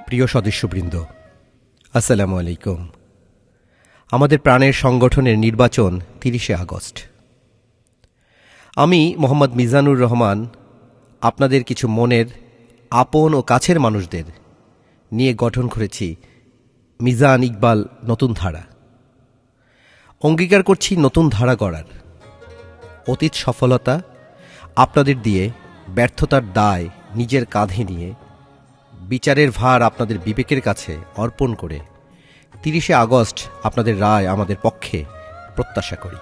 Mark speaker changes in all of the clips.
Speaker 1: প্রিয় সদস্যবৃন্দ, আসসালামু আলাইকুম। আমাদের প্রাণের সংগঠনের নির্বাচন ৩০শে আগস্ট। আমি মোহাম্মদ মিজানুর রহমান আপনাদের কিছু মনের আপন ও কাছের মানুষদের নিয়ে গঠন করেছি মিজান ইকবাল নতুন ধারা। অঙ্গীকার করছি নতুন ধারা গড়ার। অতীত সফলতা আপনাদের দিয়ে ব্যর্থতার দায় নিজের কাঁধে নিয়ে বিচারের ভার আপনাদের বিবেকের কাছে অর্পণ করে ৩০শে আগস্ট আপনাদের রায় আমাদের পক্ষে প্রত্যাশা করি।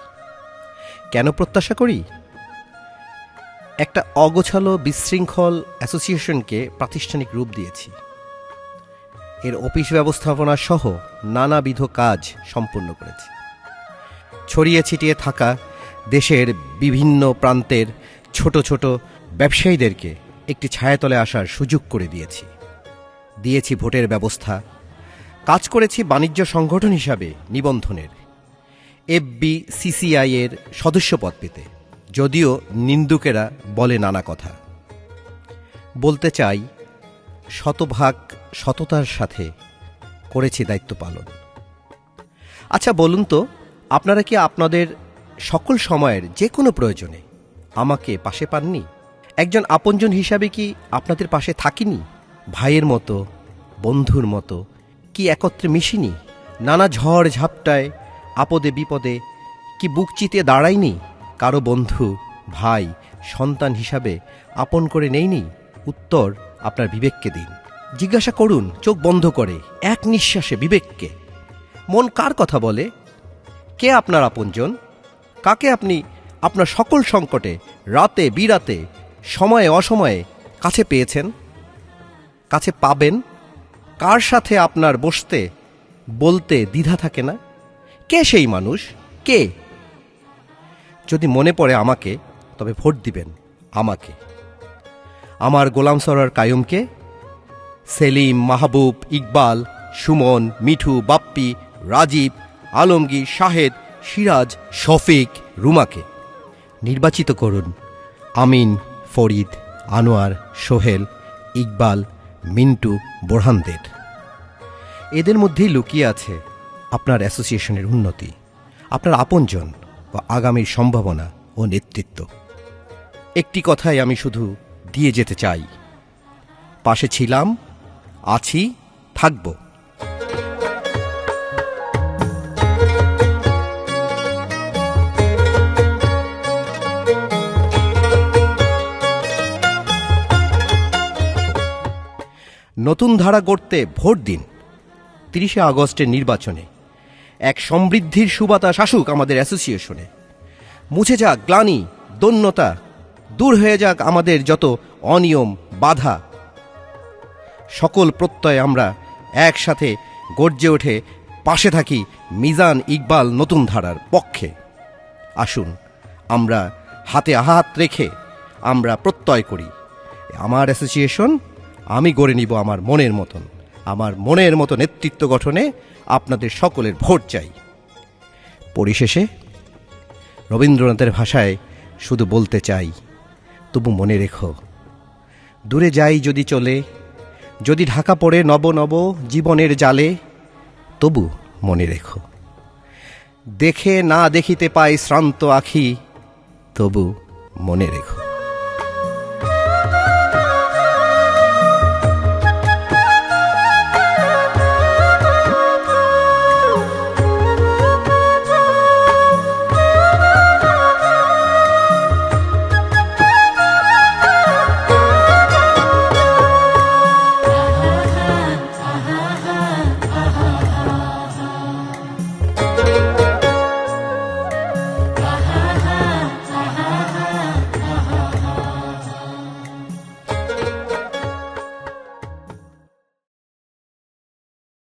Speaker 1: কেন প্রত্যাশা করি? একটা অগোছালো বিশৃঙ্খল অ্যাসোসিয়েশনকে প্রাতিষ্ঠানিক রূপ দিয়েছি। এর অফিস ব্যবস্থাপনা সহ নানাবিধ কাজ সম্পূর্ণ করেছি। ছড়িয়ে ছিটিয়ে থাকা দেশের বিভিন্ন প্রান্তের ছোট ছোট ব্যবসায়ীদেরকে একটি ছায়াতলে আসার সুযোগ করে দিয়েছি ভোটের ব্যবস্থা। কাজ করেছি বাণিজ্য সংগঠন হিসাবে নিবন্ধনের, FBCCI এর সদস্যপদ পেতে, যদিও নিন্দুকেরা বলে নানা কথা। বলতে চাই, শতভাগ সততার সাথে করেছি দায়িত্ব পালন। আচ্ছা বলুন তো, আপনারা কি আপনাদের সকল সময়ের যে কোনো প্রয়োজনে আমাকে পাশে পাননি? একজন আপনজন হিসাবে কি আপনাদের পাশে থাকিনি? ভাইয়ের মতো, বন্ধুর মতো কি একত্রে মিশিনি? নানা ঝড় ঝাপটায় আপদে বিপদে কি বুক চিতিয়ে দাঁড়াইনি? কারো বন্ধু, ভাই, সন্তান হিসাবে আপন করে নেইনি? উত্তর আপনার বিবেককে দিন। জিজ্ঞাসা করুন চোখ বন্ধ করে, এক নিঃশ্বাসে বিবেককে। মন কার কথা বলে? কে আপনার আপনজন? কাকে আপনি আপনার সকল সংকটে রাতে বিরাতে সময়ে অসময়ে কাছে পেয়েছেন, কাছে পাবেন? কার সাথে আপনার বসতে বলতে দ্বিধা থাকে না? কে সেই মানুষ? কে? যদি মনে পড়ে আমাকে, তবে ভোট দিবেন আমাকে। আমার গোলাম সরওয়ার কায়ুমকে, সেলিম, মাহবুব, ইকবাল, সুমন, মিঠু, বাপ্পি, রাজীব, আলমগীর, শাহেদ, সিরাজ, শফিক, রুমাকে নির্বাচিত করুন। আমিন, ফরিদ, আনোয়ার, সোহেল, ইকবাল, মিন্টু, বোরহানদের। এদের মধ্যেই লুকিয়ে আছে আপনার অ্যাসোসিয়েশনের উন্নতি, আপনার আপনজন ও আগামীর সম্ভাবনা ও নেতৃত্ব। একটি কথাই আমি শুধু দিয়ে যেতে চাই, পাশে ছিলাম, আছি, থাকব। নতুন ধারা গড়তে ভোট দিন ৩০শে আগস্টের নির্বাচনে। এক সমৃদ্ধির সুবাতাস আসুক আমাদের অ্যাসোসিয়েশনে। মুছে যাক গ্লানি, দৈন্যতা, দূর হয়ে যাক আমাদের যত অনিয়ম, বাধা। সকল প্রত্যয় আমরা একসাথে গর্জে ওঠে পাশে থাকি মিজান ইকবাল নতুন ধারার পক্ষে। আসুন আমরা হাতে হাত রেখে আমরা প্রত্যয় করি, আমার অ্যাসোসিয়েশন আমি গড়ে নিব আমার মনের মতন। আমার মনের মতো নেতৃত্ব গঠনে আপনাদের সকলের ভোট চাই। পরিশেষে রবীন্দ্রনাথের ভাষায় শুধু বলতে চাই, তবু মনে রেখো, দূরে যাই যদি চলে, যদি ঢাকা পড়ে নব নব জীবনের জালে, তবু মনে রেখো, দেখে না দেখিতে পাই শ্রান্ত আখি, তবু মনে রেখো।